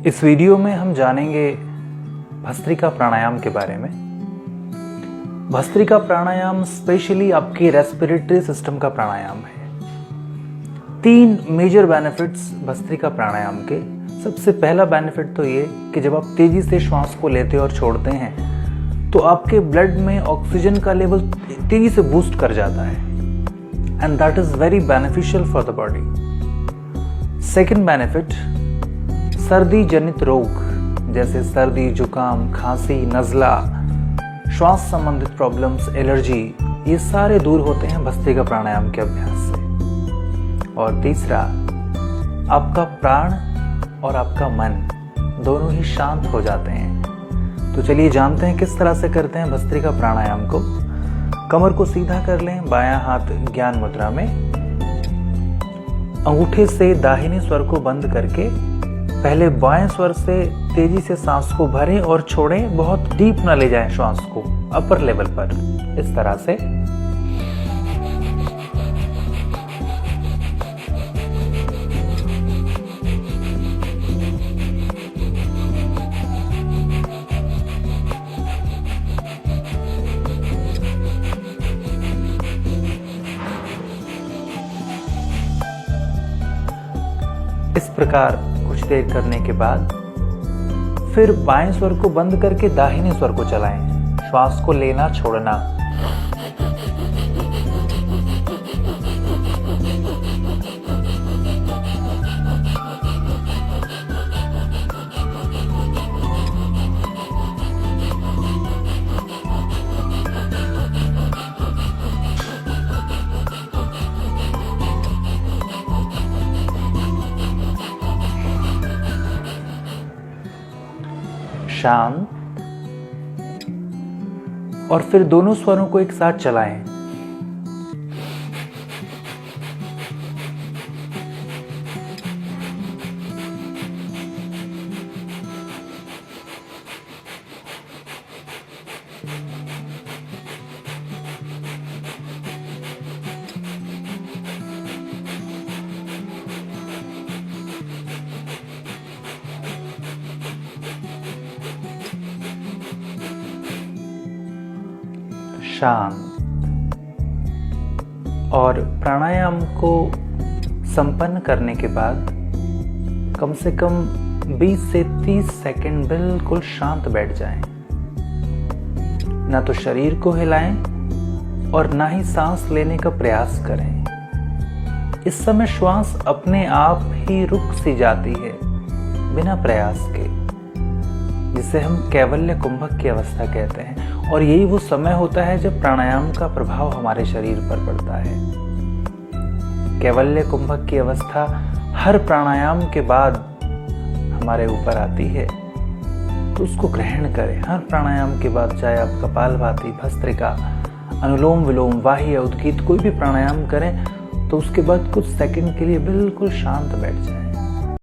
इस वीडियो में हम जानेंगे भस्त्रिका प्राणायाम के बारे में। भस्त्रिका प्राणायाम स्पेशली आपकी रेस्पिरेटरी सिस्टम का प्राणायाम है। 3 मेजर बेनिफिट्स भस्त्रिका प्राणायाम के। सबसे पहला बेनिफिट तो ये कि जब आप तेजी से श्वास को लेते और छोड़ते हैं तो आपके ब्लड में ऑक्सीजन का लेवल तेजी से बूस्ट कर जाता है and that is very beneficial for the body. Second benefit, सर्दी जनित रोग जैसे सर्दी, जुकाम, खांसी, नज़ला, श्वास संबंधित प्रॉब्लम्स, एलर्जी, ये सारे दूर होते हैं भस्त्रिका प्राणायाम के अभ्यास से। और तीसरा, आपका प्राण और आपका मन दोनों ही शांत हो जाते हैं। तो चलिए जानते हैं किस तरह से करते हैं भस्त्रिका प्राणायाम को। कमर को सीधा कर लें, बायां हाथ ज्ञान मुद्रा में, अंगूठे से दाहिने स्वर को बंद करके पहले बाएं स्वर से तेजी से सांस को भरें और छोड़ें। बहुत डीप ना ले जाएं श्वास को, अपर लेवल पर, इस तरह से। इस प्रकार कुछ देर करने के बाद फिर बाएं स्वर को बंद करके दाहिने स्वर को चलाएं। श्वास को लेना छोड़ना। शांत। और फिर दोनों स्वरों को एक साथ चलाएं। शांत। और प्राणायाम को संपन्न करने के बाद कम से कम 20 से 30 सेकंड बिल्कुल शांत बैठ जाएं। ना तो शरीर को हिलाएं और ना ही सांस लेने का प्रयास करें। इस समय श्वास अपने आप ही रुक सी जाती है बिना प्रयास के, जिसे हम कैवल्य कुंभक की अवस्था कहते हैं। और यही वो समय होता है जब प्राणायाम का प्रभाव हमारे शरीर पर पड़ता है। कैवल्य कुंभक की अवस्था हर प्राणायाम के बाद हमारे ऊपर आती है, तो उसको ग्रहण करें। हर प्राणायाम के बाद, चाहे आप कपालभाति, भस्त्रिका, अनुलोम विलोम, बाह्य, उद्गीत, कोई भी प्राणायाम करें, तो उसके बाद कुछ सेकंड के लिए बिल्कुल शांत बैठ जाएं।